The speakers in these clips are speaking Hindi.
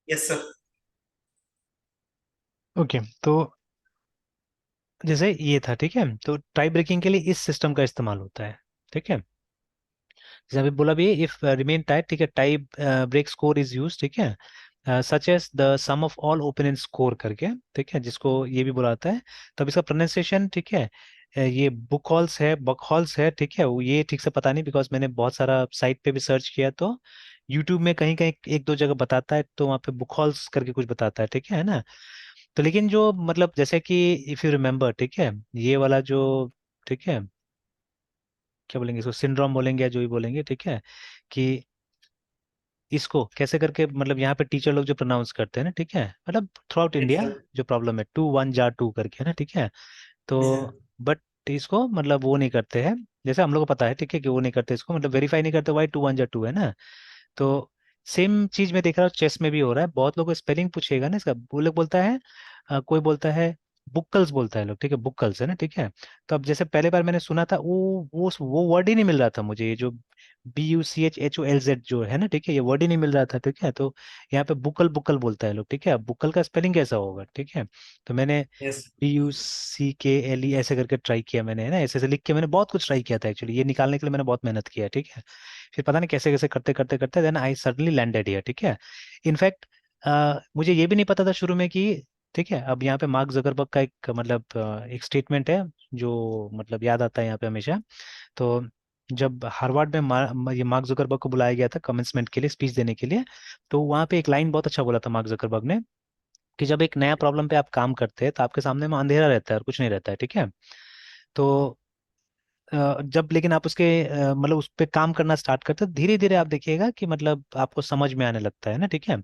Yes sir. ओके, तो जैसे ये था, ठीक है, तो टाई ब्रेकिंग के लिए इस सिस्टम का इस्तेमाल होता है, ठीक है। जैसे अभी बोला भी, इफ रिमेन टाइट, ठीक है, tie break score is use, ठीक है, such as the sum of all opponent score करके, ठीक है, जिसको ये भी बोला जाता है। तब इसका प्रोनाउंसिएशन, ठीक है, ये बुक हॉल्स है, बक हॉल्स है, ठीक है, वो ये ठीक से पता नहीं, बिकॉज मैंने बहुत सारा साइट पे भी सर्च किया, तो यूट्यूब में कहीं कहीं एक दो जगह बताता है, तो वहाँ पे बुक हॉल्स करके कुछ बताता है ना। तो लेकिन जो मतलब जैसे कि इफ यू रिमेम्बर, ठीक है, ये वाला जो, ठीक है, क्या बोलेंगे इसको, सिंड्रोम बोलेंगे या जो भी बोलेंगे, ठीक है, कि इसको कैसे करके मतलब यहाँ पे टीचर लोग जो प्रोनाउंस करते हैं ना, ठीक है, मतलब through out yes India sir. जो प्रॉब्लम है, 2 1 जार 2 करके है ना, ठीक है। तो जी सर। बट इसको मतलब वो नहीं करते हैं, जैसे हम लोग को पता है, ठीक है, कि वो नहीं करते इसको, मतलब वेरीफाई नहीं करते, वाई 2 1 जार 2 है ना। तो सेम चीज मैं देख रहा हूँ चेस में भी हो रहा है, बहुत लोग स्पेलिंग पूछेगा ना इसका, वो लोग बोलता है कोई बोलता है बुक्कल्स बोलता है लोग, ठीक है, बुक्कल्स है ना, ठीक है। तो अब जैसे पहले बार मैंने सुना था, वो वर्ड ही नहीं मिल रहा था मुझे, ये जो BUCHHOLZ जो है ना, ठीक है, ये वर्ड ही नहीं मिल रहा था, ठीक है। तो यहाँ पे बुक्कल बुक्कल बोलता है लोग, ठीक है, अब बुक्कल का स्पेलिंग कैसा होगा, ठीक है। तो मैंने यस। BUCKLE ऐसे करके ट्राई किया मैंने, है ना, ऐसे ऐसे लिख के मैंने बहुत कुछ ट्राई किया था एक्चुअली, ये निकालने के लिए मैंने बहुत मेहनत किया, ठीक है। फिर पता नहीं कैसे कैसे करते करते करते then I suddenly landed here, ठीक है। इनफैक्ट मुझे ये भी नहीं पता था शुरू में कि, ठीक है, अब यहाँ पे मार्क जकरबर्ग का एक मतलब एक स्टेटमेंट है जो मतलब याद आता है यहाँ पे हमेशा। तो जब हार्वर्ड में ये मार्क जकरबर्ग को बुलाया गया था कमेंसमेंट के लिए, स्पीच देने के लिए, तो वहाँ पे एक लाइन बहुत अच्छा बोला था मार्क जकरबर्ग ने, कि जब एक नया प्रॉब्लम पे आप काम करते हैं तो आपके सामने में अंधेरा रहता है और कुछ नहीं रहता है, ठीक है। तो जब लेकिन आप उसके मतलब उस पे काम करना स्टार्ट करते हो, धीरे धीरे आप देखिएगा कि मतलब आपको समझ में आने लगता है ना, ठीक है।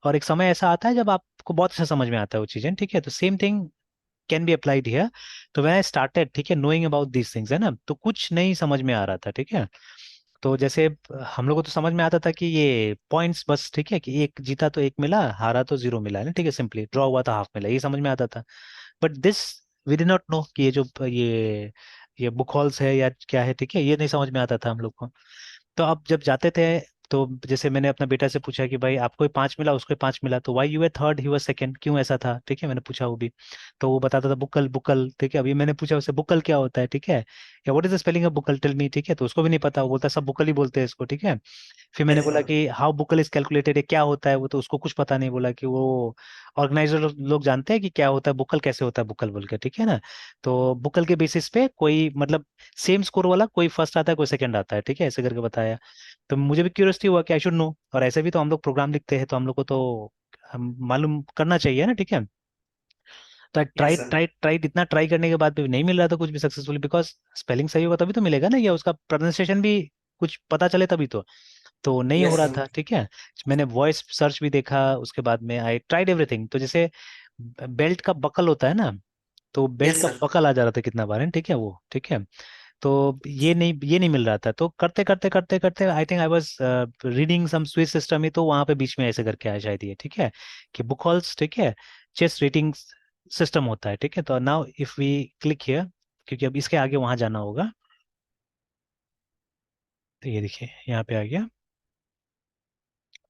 और एक समय ऐसा आता है जब आपको बहुत अच्छा समझ में आता है वो चीजें, ठीक है। तो same thing can be applied here. तो व्हेन आई स्टार्टेड, ठीक है, नोइंग अबाउट दीज थिंग्स, है ना, तो कुछ नहीं समझ में आ रहा था, ठीक है। तो जैसे हम लोग को तो समझ में आता था कि ये पॉइंट्स बस, ठीक है, कि एक जीता तो एक मिला, हारा तो जीरो मिला है ना, ठीक है, सिंपली ड्रॉ हुआ था हाफ मिला, ये समझ में आता था। But this we did not know कि ये जो ये बुक हॉल्स है या क्या है, ठीक है, ये नहीं समझ में आता था हम लोग को। तो अब जब जाते थे, तो जैसे मैंने अपना बेटा से पूछा कि भाई आपको 5 मिला, उसको 5 मिला, तो why you way third he was second, क्यों ऐसा था, ठीक है, मैंने पूछा वो भी। तो वो बताता था बुक्कल बुक्कल, ठीक है। अभी मैंने पूछा उससे बुक्कल क्या होता है, ठीक है, या what is the spelling of Buchholz tell me, ठीक है, तो उसको भी नहीं पता, वो बोलता है सब बुक्कल ही बोलते हैं इसको, ठीक है। फिर मैंने यस बोला सर। कि हाउ बुकल इज कैलकुलेटेड, क्या होता है वो, तो उसको कुछ पता नहीं, बोला कि वो ऑर्गेनाइजर लोग जानते हैं कि क्या होता है बुकल, कैसे होता है बुकल बोल के, ठीक है ना। तो बुकल के बेसिस पे कोई मतलब सेम स्कोर वाला कोई फर्स्ट आता है कोई सेकंड आता है, ठीक है, ऐसे करके बताया। तो मुझे भी क्यूरियोसिटी हुआ कि आई शुड नो, और ऐसे भी तो हम लोग प्रोग्राम लिखते हैं तो हम लोग को तो हम मालूम करना चाहिए ना, ठीक है। तो try yes sir. Try try इतना ट्राई करने के बाद भी नहीं मिल रहा था कुछ भी सक्सेसफुली, बिकॉज स्पेलिंग सही होगा तभी तो मिलेगा ना, या उसका प्रोनाउंसिएशन भी कुछ पता चले तभी तो नहीं हो यस रहा सर। था, ठीक है। मैंने वॉइस सर्च भी देखा, उसके बाद में आई ट्राइड एवरीथिंग। तो जैसे बेल्ट का बकल होता है ना, तो बेल्ट यस का सर। बकल आ जा रहा था कितना बार है, ठीक है, वो ठीक है। तो ये नहीं मिल रहा था, तो करते करते करते करते I think I was reading some Swiss system ही, तो वहां पे बीच में ऐसे करके आया शायद ये, ठीक है, कि बुक हॉल्स, ठीक है, चेस रेटिंग सिस्टम होता है, ठीक है। तो now if we click here, क्योंकि अब इसके आगे वहां जाना होगा, तो ये देखिए यहाँ पे आ गया।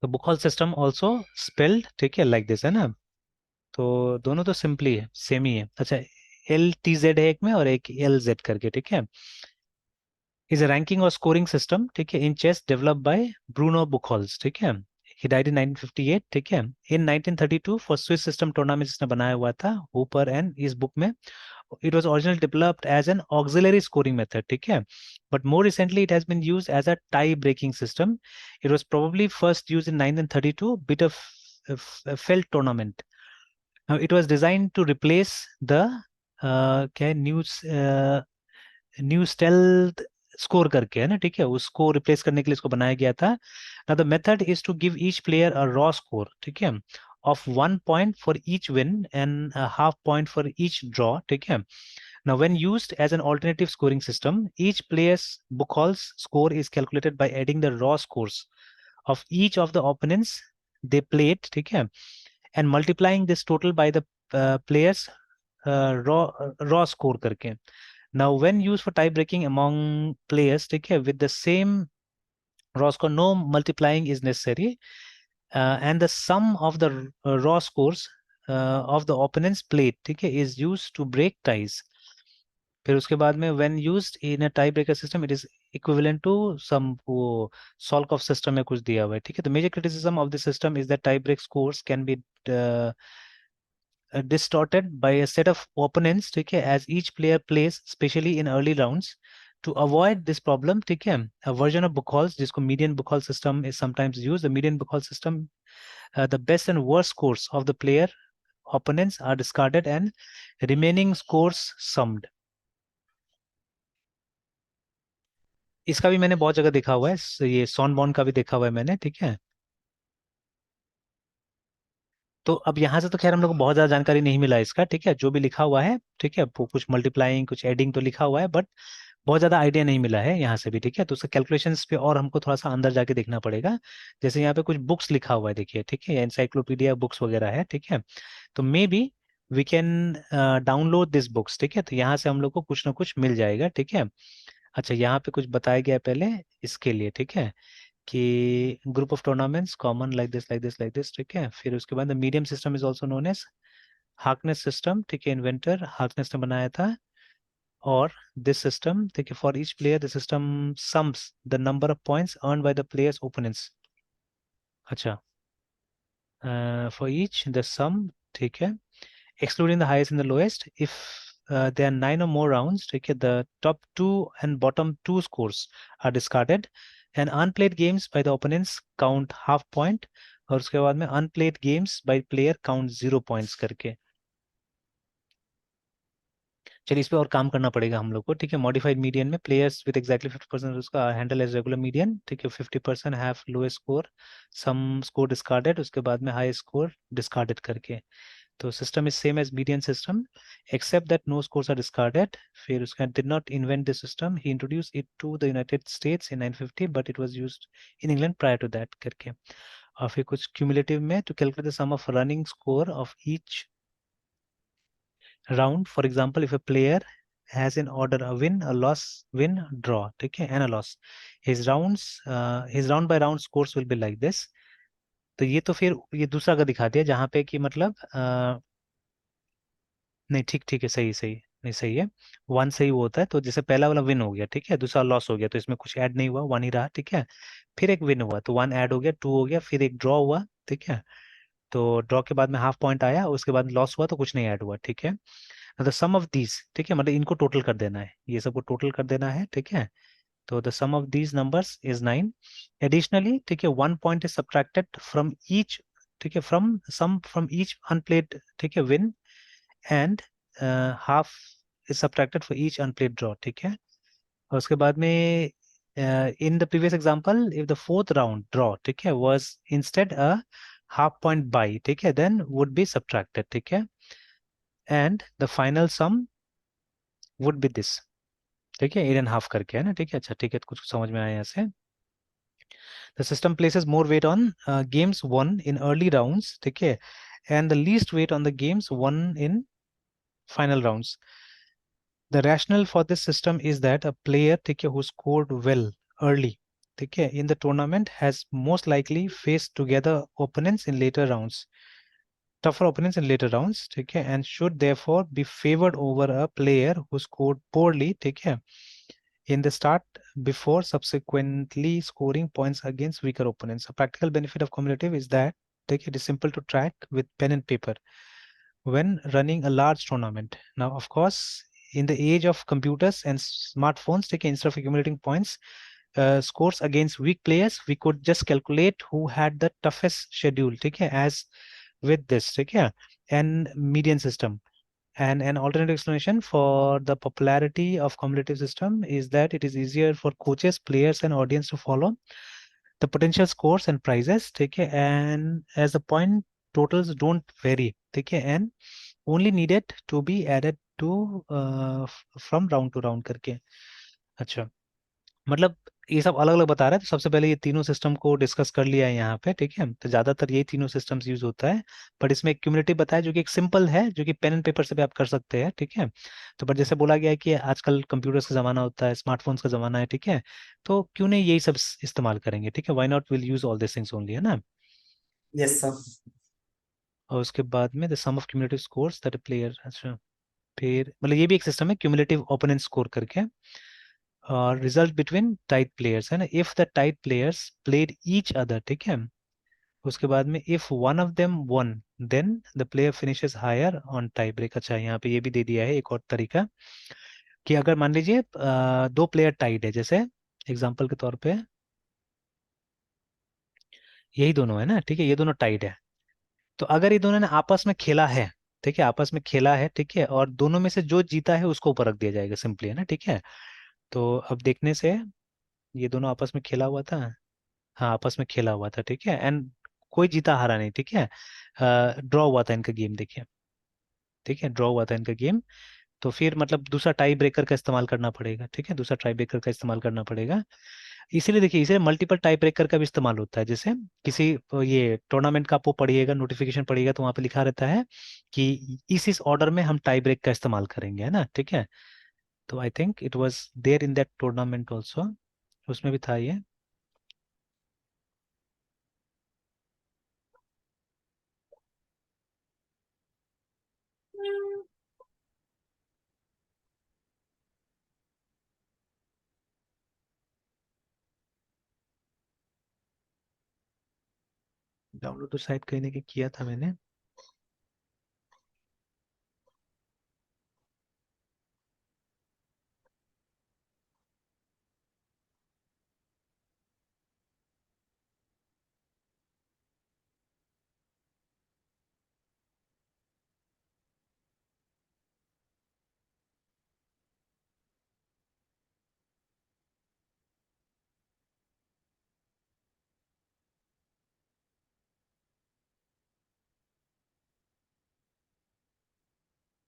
तो book hall system also spelled, ठीक है, लाइक दिस है ना। तो दोनों तो सिंपली है, सेम ही है। अच्छा, LTZ है एक में और एक LZ करके, ठीक है, इज a रैंकिंग और स्कोरिंग सिस्टम, ठीक है, इन चेस डेवलप्ड बाय ब्रूनो बुखॉल्स, ठीक है। ही डाइड इन 1958, ठीक है। इन 1932 फॉर स्विस सिस्टम टूर्नामेंट इसने बनाया हुआ था ऊपर, एंड इस बुक में it was originally developed as an auxiliary scoring method, ठीक है, but more recently it has been used as a tie breaking system. It was probably first used in 1932 bit of felt tournament. Now it was designed to replace the क्या है, न्यू स्टेल्थ स्कोर करके, है ना, ठीक है, उसको रिप्लेस करने के लिए इसको बनाया गया था। Now the method is to give each player a raw score, ठीक है, of 1 point for each win and half point for each draw, ठीक है। Now, when used as an alternative scoring system, each player's Buchholz score is calculated by adding the raw scores of each of the opponents they played, ठीक है, and multiplying this total by the players raw score करके. Now, when used for tie breaking among players, ठीक है, with the same raw score, no multiplying is necessary. And the sum of the raw scores of the opponents played, ठीक है, is use to break ties. फिर उसके बाद में when used in a tie breaker system it is equivalent to sum वो सॉल्व ऑफ सिस्टम में कुछ दिया हुआ है, ठीक है। तो major criticism of the system is that tie break scores can be distorted by a set of opponents, ठीक है, as each player plays, especially in early rounds. To avoid this problem, ठीक है, a version of Buchholz जिसको median Buchholz system is sometimes used. The median Buchholz system, the best and worst scores of the player opponents are discarded and remaining scores summed. इसका भी मैंने बहुत जगह देखा हुआ है, ये सॉन बॉन्ड का भी देखा हुआ है मैंने, ठीक है। तो अब यहाँ से तो खैर हम लोग को बहुत ज़्यादा जानकारी नहीं मिला इसका, ठीक है, जो भी लिखा हुआ है, ठीक है, वो कुछ मल्टीप्लाइंग कुछ एडिंग तो लिखा हुआ है, बट बहुत ज़्यादा आइडिया नहीं मिला है यहाँ से भी, ठीक है। तो उसका कैलकुलेशंस पे और हमको थोड़ा सा अंदर जाके देखना पड़ेगा। जैसे यहाँ पे कुछ बुक्स लिखा हुआ है, देखिए, ठीक है, एनसाइक्लोपीडिया बुक्स वगैरह है, ठीक है। तो maybe we can download this books, ठीक है, तो यहाँ से हम लोग को कुछ ना कुछ मिल जाएगा, ठीक है। अच्छा, यहाँ पे कुछ बताया गया है पहले इसके लिए, ठीक है, कि group of tournaments common like this like this like this, ठीक है। फिर उसके बाद medium system is also known as Harkness system, ठीक है, इन्वेंटर हार्कनेस ने बनाया था। और दिस सिस्टम, ठीक है, for each player the system sums the number of points earn by the players opponents. अच्छा, फॉर ईच द सम, ठीक है, excluding the highest and the lowest, if there are 9 or more rounds, ठीक है, the top two and bottom two scores are discarded and unplayed games by the opponents count half point, और उसके बाद में unplayed games by player count 0 points करके। चलिए इस पे और काम करना पड़ेगा हम लोग को, ठीक है। मॉडिफाइड मीडियन में प्लेयर्स विद एग्जैक्टली 50% उसका हैंडल एज रेगुलर मीडियन, ठीक है, 50% have lowest score, some score discarded, उसके बाद में हाई स्कोर डिस्कार्डेड करके। तो system is same as median system except that no scores are discarded. फिर उसका did not invent this system, he introduce it to the United States in 950 but it was used in England prior to that करके। और फिर कुछ क्यूमुलेटिव में to calculate the sum of running score of each round. For example, if a player has in order a win, a loss, win, draw, ठीक है, and a loss, his round by round scores will be like this. तो ये तो फिर ये दूसरा का दिखा दिया जहाँ पे कि मतलब नहीं, ठीक ठीक है, सही सही, नहीं सही है। वन सही वो होता है, तो जैसे पहला वाला विन हो गया, ठीक है, दूसरा लॉस हो गया, तो इसमें कुछ ऐड नहीं हुआ, वन ही रहा, ठीक है। फिर एक विन हुआ तो वन ऐड हो गया, टू हो गया, फिर एक ड्रॉ हुआ, ठीक है। तो ड्रॉ के बाद में हाफ पॉइंट आया, उसके बाद लॉस हुआ तो कुछ नहीं ऐड हुआ, ठीक है। द सम ऑफ दीज, ठीक है, मतलब इनको टोटल कर देना है, ये सबको टोटल कर देना है, ठीक है। तो the sum of these numbers is 9। Additionally, ठीक है, 1 point is subtracted from each, ठीक है, from sum from each unplayed, ठीक है, win, and half is subtracted for each unplayed draw, ठीक है। और उसके बाद में in the previous example if the fourth round draw, ठीक है, was instead a half point bye, ठीक है, देन वुड बी सब्ट्रैक्टेड, ठीक है, and the final sum would be this, ठीक है, 8.5 करके है ना, ठीक है। अच्छा, ठीक है, तो कुछ समझ में आया यहाँ से। The system places more weight on games won in early rounds, ठीक है, and the least weight on the games won in final rounds. The rational for this system is that a player, ठीक है, हु स्कोर्ड वेल अर्ली, ठीक है, in the tournament has most likely faced together opponents in later rounds, tougher opponents in later rounds, ठीक है, and should therefore be favored over a player who scored poorly, ठीक है, in the start before subsequently scoring points against weaker opponents. A practical benefit of cumulative is that it is simple to track with pen and paper when running a large tournament. Now, of course, in the age of computers and smartphones, instead of accumulating points, scores against weak players, we could just calculate who had the toughest schedule, as with this, and median system. And an alternative explanation for the popularity of cumulative system is that it is easier for coaches, players, and audience to follow the potential scores and prizes, and as the point totals don't vary, and only needed to be added to from round to round करके। अच्छा, मतलब ये सब अलग अलग बता रहा है, तो सबसे पहले ये तीनों सिस्टम को डिस्कस कर लिया है यहाँ पे, ठीक है। तो ज्यादातर ये तीनों सिस्टम्स यूज होता है, बट इसमें एक क्यूमुलेटिव बताया जो कि एक सिंपल है, जो कि पेन एंड पेपर से भी आप कर सकते हैं, ठीक है। तो बट जैसे बोला गया है कि आजकल कंप्यूटर्स का जमाना होता है, स्मार्टफोन्स का जमाना है, ठीक है, तो क्यों नहीं यही सब इस्तेमाल करेंगे, ठीक है, why not will use all this things only, है ना। Yes sir. और उसके बाद में the sum of cumulative scores that player, अच्छा, फिर मतलब ये भी एक सिस्टम है क्यूमुलेटिव ओपोनेंट स्कोर करके, और रिजल्ट बिटवीन टाइड प्लेयर्स है ना, if the tied players played each other, ठीक है। उसके बाद में if one of them won, then the player finishes higher on tie break. अच्छा, यहाँ पे ये भी दे दिया है एक और तरीका, कि अगर मान लीजिए दो प्लेयर टाइड है, जैसे एग्जांपल के तौर पे यही दोनों है ना, ठीक है, ये दोनों टाइड है। तो अगर ये दोनों ने आपस में खेला है, ठीक है, आपस में खेला है, ठीक है, और दोनों में से जो जीता है उसको ऊपर रख दिया जाएगा, सिंपली, है ना, ठीक है। तो अब देखने से ये दोनों आपस में खेला हुआ था, हाँ आपस में खेला हुआ था, ठीक है, एंड कोई जीता हारा नहीं, ठीक है, ड्रॉ हुआ था इनका गेम, देखिए, ठीक है, ड्रॉ हुआ था इनका गेम। तो फिर मतलब दूसरा टाई ब्रेकर का इस्तेमाल करना पड़ेगा, ठीक है, दूसरा टाई ब्रेकर का इस्तेमाल करना पड़ेगा। इसीलिए देखिए, इसे मल्टीपल टाई ब्रेकर का भी इस्तेमाल होता है, जैसे किसी ये टूर्नामेंट का आप वो पढ़िएगा, नोटिफिकेशन पढ़िएगा, तो वहाँ पे लिखा रहता है कि इस ऑर्डर में हम टाई ब्रेक का इस्तेमाल करेंगे, है ना, ठीक है। तो I think it was there in that tournament also, उसमें भी था ये। डाउनलोड तो शायद कहीं ना कहीं किया था मैंने।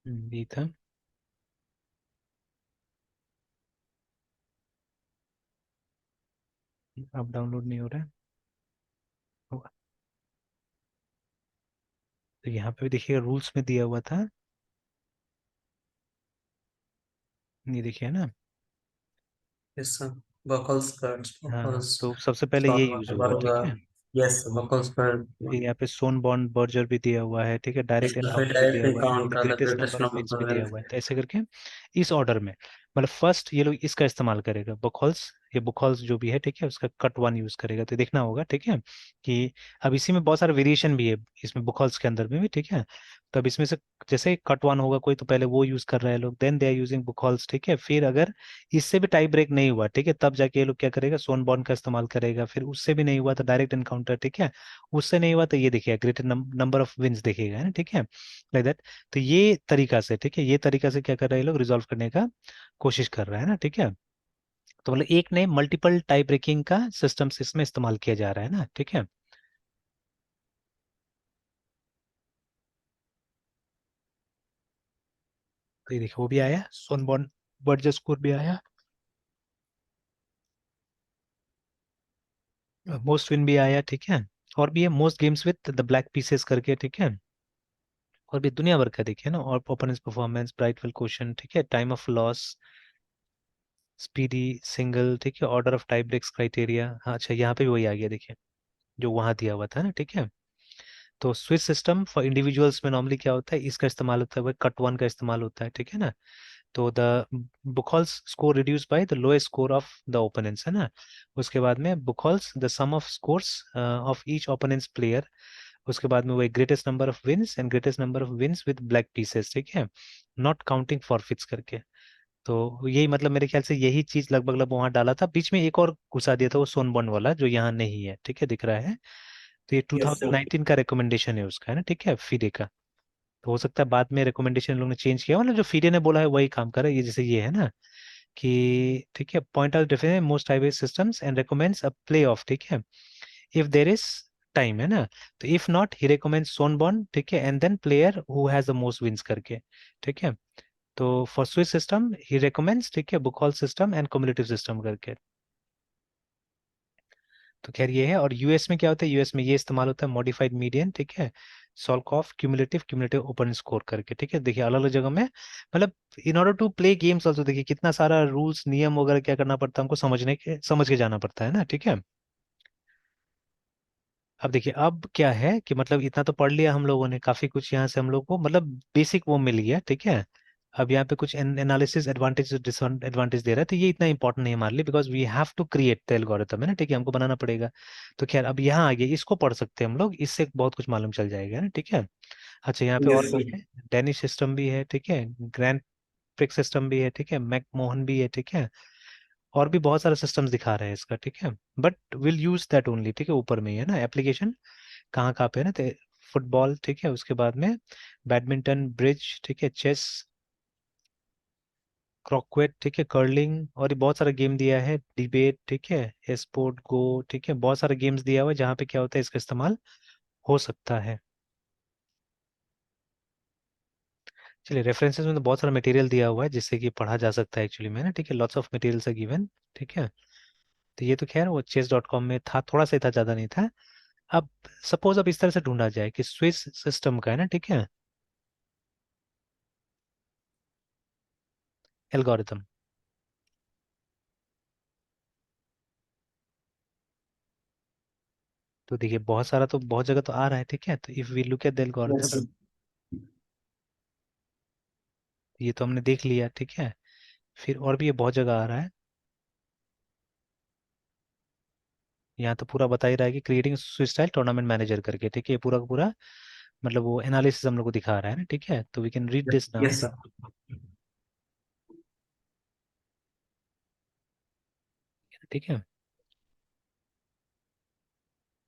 ये था। अब डाउनलोड नहीं हो रहा है, होगा। तो यहाँ पे भी देखिएगा रूल्स में दिया हुआ था, ये देखिए ना। Yes sir. Buchholz cut, Buchholz हाँ, तो सबसे पहले ये यूज शॉर्ट होगा, ठीक बरूंगा। है। Yes Buchholz cut. फिर यहाँ पे सोन बॉन्ड बर्जर भी दिया हुआ है, ठीक है, यस डायरेक्ट फिर एनकाउंटर भी दिया डायरेक्ट हुआ है, and the counter the greatest number greatest of number wins भी ऑफ दिया विंस। हुआ है, तो ऐसे करके इस ऑर्डर में, मतलब फर्स्ट ये लोग इसका इस्तेमाल करेगा, बुखॉल्स, ये बुखॉल्स जो भी है, ठीक है, उसका कट वन यूज करेगा, तो देखना होगा, ठीक है, कि अब इसी में बहुत सारे वेरिएशन भी है, इसमें बुखॉल्स के अंदर में भी, ठीक है। तो अब इसमें से जैसे कट वन होगा कोई, तो पहले वो यूज कर रहा है लोग, देन दे आर यूजिंग बुखॉल्स, ठीक है। फिर अगर इससे भी टाई ब्रेक नहीं हुआ, ठीक है, तब जाके ये लोग क्या करेगा, सोन बॉन्ड का इस्तेमाल करेगा, फिर उससे भी नहीं हुआ तो डायरेक्ट एनकाउंटर, ठीक है। उससे नहीं हुआ तो ये देखिए ग्रेटर नंबर ऑफ विंस देखेगा, है ना, ठीक है, लाइक दैट। तो ये तरीका से, ठीक है, ये तरीका से क्या कर रहे हैं ये लोग, रिजॉल्व करने का कोशिश कर रहा है ना, ठीक है। तो मतलब एक नहीं, मल्टीपल टाई ब्रेकिंग का सिस्टम इसमें इस्तेमाल किया जा रहा है ना, ठीक है। तो ये देखिए वो भी आया, सोनबॉर्न बर्जर स्कोर भी आया, मोस्ट विन भी आया, ठीक है। और भी है most games with the black pieces करके, ठीक है। और भी दुनिया भर का देखिए ना, और ओपोनेंट्स परफॉर्मेंस, ब्राइटफुल क्वेश्चन, ठीक है, time of loss, speedy single, ठीक है, order of tie breaks criteria, हाँ अच्छा, यहाँ पे भी वही आ गया, देखिए, जो वहाँ दिया हुआ था ना, ठीक है। तो स्विच सिस्टम फॉर इंडिविजुअल्स में नॉर्मली क्या होता है, इसका इस्तेमाल होता है, वह कट वन का इस्तेमाल होता है, ठीक है ना। तो the Buchholz score reduce by the lowest score of the opponents, है ना। उसके बाद में Buchholz the sum of scores of each opponents player. उसके बाद में वही greatest number of wins and greatest number of wins with black pieces, ठीक है, नॉट काउंटिंग फॉरफिट्स करके। तो यही मतलब मेरे ख्याल से यही चीज लगभग लगभग वहां डाला था, बीच में एक और घुसा दिया था, वो सोनबॉन वाला जो यहाँ नहीं है, ठीक है, दिख रहा है। तो ये यस सर। 2019 का रिकमेंडेशन है उसका, है ना, ठीक है, फीडे का। तो हो सकता है बाद में रिकमेंडेशन लोग ने चेंज किया, मतलब जो फीडे ने बोला है वही काम कर रहा है, ये जैसे ये है ना, कि ठीक है, point out difference most highway systems and recommends a play off, ठीक है, इफ देर इज टाइम, है ना। तो if not he recommends Sonneborn, ठीक है, and then player who has the most wins करके, ठीक है। तो for Swiss system he recommends, ठीक है, Buchholz system and cumulative system करके। तो खैर ये है। और यूएस में क्या होता है, यूएस में ये इस्तेमाल होता है मॉडिफाइड मीडियन, ठीक है, Solkoff cumulative cumulative open score करके, ठीक है। देखिए अलग अलग जगह में, मतलब in order to play games also, देखिए कितना सारा रूल्स नियम वगैरह क्या करना पड़ता है हमको, समझ के जाना पड़ता है ना, ठीक है। अब देखिए, अब क्या है कि मतलब इतना तो पढ़ लिया हम लोगों ने, काफी कुछ यहाँ से हम लोग को मतलब बेसिक वो मिल गया, ठीक है। अब यहाँ पे कुछ एनालिसिस एडवांटेज डिसएडवांटेज दे रहा है, तो ये इतना इंपॉर्टेंट नहीं है हमारे लिए, because we have to create the algorithm, है ना, ठीक है, हमको बनाना पड़ेगा। तो खैर, अब यहाँ आगे इसको पढ़ सकते हैं हम लोग, इससे बहुत कुछ मालूम चल जाएगा ना, ठीक है। अच्छा, यहाँ पे और यस भी सर। है, डेनिश सिस्टम भी है, ठीक है, ग्रैंड प्रिक सिस्टम भी है, ठीक है, मैकमोहन भी है, ठीक है, और भी बहुत सारे सिस्टम्स दिखा रहे हैं इसका, ठीक है। But will use that only, ठीक है, ऊपर में ही है ना एप्लीकेशन, कहाँ कहाँ पे है ना, तो फुटबॉल, ठीक है, उसके बाद में बैडमिंटन, ब्रिज, ठीक है, चेस, क्रॉकवेट, ठीक है, कर्लिंग, और ये बहुत सारा गेम दिया है, डिबेट, ठीक है, स्पोर्ट गो, ठीक है, बहुत सारे गेम्स दिया हुआ है जहाँ पे क्या होता है, इसका इस्तेमाल हो सकता है। चलिए, रेफरेंसेस में तो बहुत सारा मटेरियल दिया हुआ है जिससे कि पढ़ा जा सकता है एक्चुअली में ना, ठीक है, lots of materials are given, ठीक है। तो ये तो खैर वो chess.com में था, थोड़ा सा ही था, ज़्यादा नहीं था। अब सपोज अब इस तरह से ढूंढा जाए कि स्विस सिस्टम का है ना, ठीक है, एल्गोरिथम। तो देखिए, बहुत सारा तो बहुत जगह तो आ रहा है, ठीक है, तो if we look at the yes algorithm, sir. ये तो हमने देख लिया, ठीक है। फिर और भी ये बहुत जगह आ रहा है, यहाँ तो पूरा बता ही रहा है कि creating switch style tournament manager करके, ठीक है, ये पूरा का पूरा मतलब वो एनालिसिस हम लोग को दिखा रहा है ना, ठीक है, तो we can read this now, yes sir. ठीक है।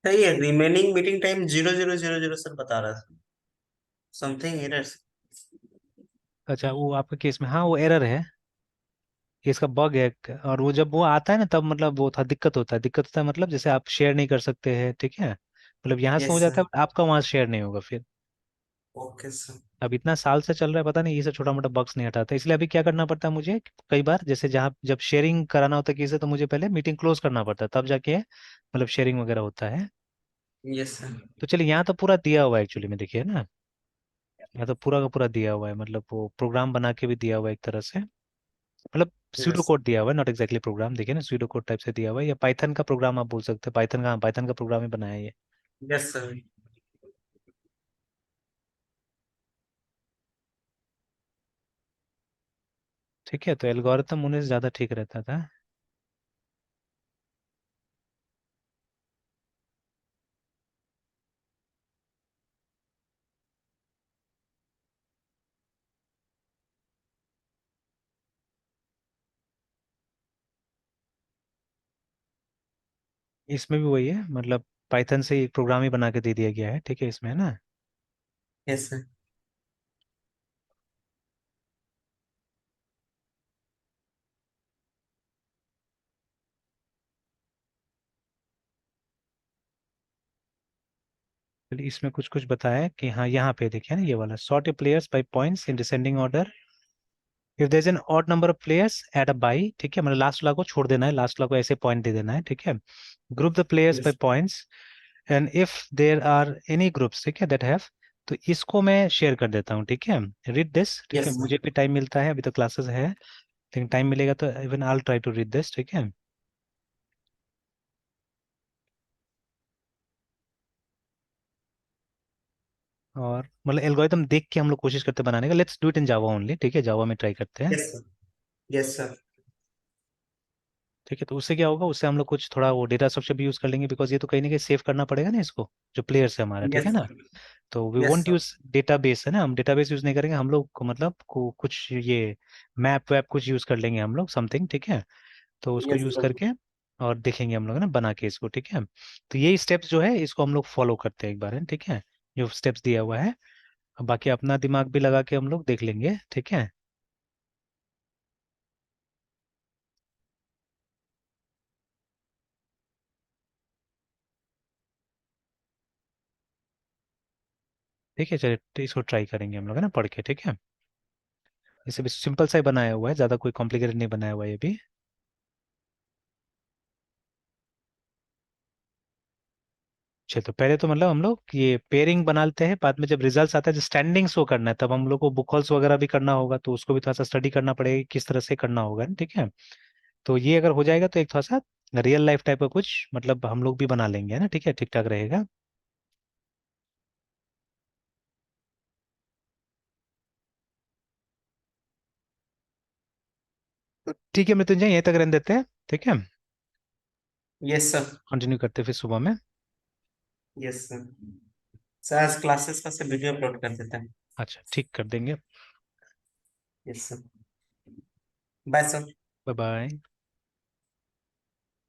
सही है, रिमेनिंग मीटिंग टाइम 0000 सर बता रहा था, समथिंग एरर्स। अच्छा, वो आपके केस में हाँ वो एरर है, ये इसका बग है, और वो जब वो आता है ना तब मतलब वो था, दिक्कत होता है मतलब जैसे आप शेयर नहीं कर सकते हैं, ठीक है, मतलब यहाँ से यस हो जाता सर। है but आपका वहाँ शेयर नहीं होगा फिर। Okay sir. अब इतना साल से चल रहा है, पता नहीं ये सब छोटा मोटा बग्स नहीं हटाता, इसलिए अभी क्या करना पड़ता है मुझे, कई बार जैसे जहाँ जब शेयरिंग कराना होता है किसी से, तो मुझे पहले मीटिंग क्लोज करना पड़ता है, तब जाके मतलब शेयरिंग वगैरह होता है। Yes sir. तो चलिए, यहाँ तो पूरा दिया हुआ है एक्चुअली में, देखिए ना, यहाँ तो पूरा का पूरा दिया हुआ है, मतलब वो प्रोग्राम बना के भी दिया हुआ है एक तरह से, मतलब स्यूडो यस। कोड दिया हुआ है, नॉट एग्जैक्टली प्रोग्राम, देखिए ना, स्यूडो कोड टाइप से दिया हुआ है, या पाइथन का प्रोग्राम आप बोल सकते हैं, पाइथन का प्रोग्राम ही बनाया है ये। Yes sir. ठीक है, तो एल्गोरिथम होने से ज़्यादा ठीक रहता था। इसमें भी वही है, मतलब पाइथन से एक प्रोग्राम ही बना के दे दिया गया है, ठीक है, इसमें है ना। Yes sir. चलिए, इसमें कुछ कुछ बताया है कि हाँ, यहाँ पे देखिए ना, ये वाला sort a players by points in descending order, if there is an odd number of players at a bye, ठीक है, मतलब लास्ट वाला को छोड़ देना है, लास्ट वाला को ऐसे पॉइंट दे देना है, ठीक है। Group the players by yes. Points, and if there are any groups, ठीक है, दैट हैव, तो इसको मैं शेयर कर देता हूँ, ठीक है, रीड दिस, ठीक है, यस सर। मुझे भी टाइम मिलता है, अभी तो क्लासेस है, लेकिन टाइम मिलेगा तो even I try to read this, ठीक है। और मतलब एल्गोरिथम देख के हम लोग कोशिश करते हैं बनाने का, let's do it in Java only, ठीक है, जावा में ट्राई करते हैं। Yes sir. Yes sir. ठीक है, तो उससे क्या होगा, उससे हम लोग कुछ थोड़ा वो डेटा स्ट्रक्चर भी यूज कर लेंगे, बिकॉज ये तो कहीं ना कहीं सेव करना पड़ेगा ना इसको, जो प्लेयर्स है हमारा, ठीक है यस ना। सर। तो we yes won't sir. Use database, है ना, हम डेटाबेस यूज नहीं करेंगे, हम लोग को मतलब कुछ ये मैप वैप कुछ यूज कर लेंगे हम लोग, समथिंग, ठीक है, तो उसको यस यूज सर। करके और देखेंगे हम लोग ना बना के इसको, ठीक है। तो यही स्टेप्स जो है इसको हम लोग फॉलो करते हैं एक बार, है ठीक है, जो स्टेप्स दिया हुआ है, अब बाकी अपना दिमाग भी लगा के हम लोग देख लेंगे, ठीक है। ठीक है, चलिए, तो इसको ट्राई करेंगे हम लोग, है ना, पढ़ के, ठीक है। इसे भी सिंपल सा ही बनाया हुआ है, ज़्यादा कोई कॉम्प्लिकेटेड नहीं बनाया हुआ है ये भी। चलिए, तो पहले तो मतलब हम लोग ये पेयरिंग बनाते हैं, बाद में जब रिजल्ट्स आता है, जब स्टैंडिंग्स शो करना है, तब हम लोग को बुक हॉल्स वगैरह भी करना होगा, तो उसको भी थोड़ा सा स्टडी करना पड़ेगा कि किस तरह से करना होगा ना, ठीक है। तो ये अगर हो जाएगा तो एक थोड़ा सा रियल लाइफ टाइप का कुछ, मतलब हम लोग भी बना लेंगे, है ना, ठीक है, ठीक ठाक रहेगा। तो ठीक है मृत्युंजय, यहीं तक रहने देते हैं, ठीक है। Yes sir. कंटिन्यू करते हैं फिर सुबह में। Yes sir. सर आज क्लासेस का से वीडियो अपलोड कर देता है। अच्छा, ठीक कर देंगे। Yes sir. Bye sir. Bye bye.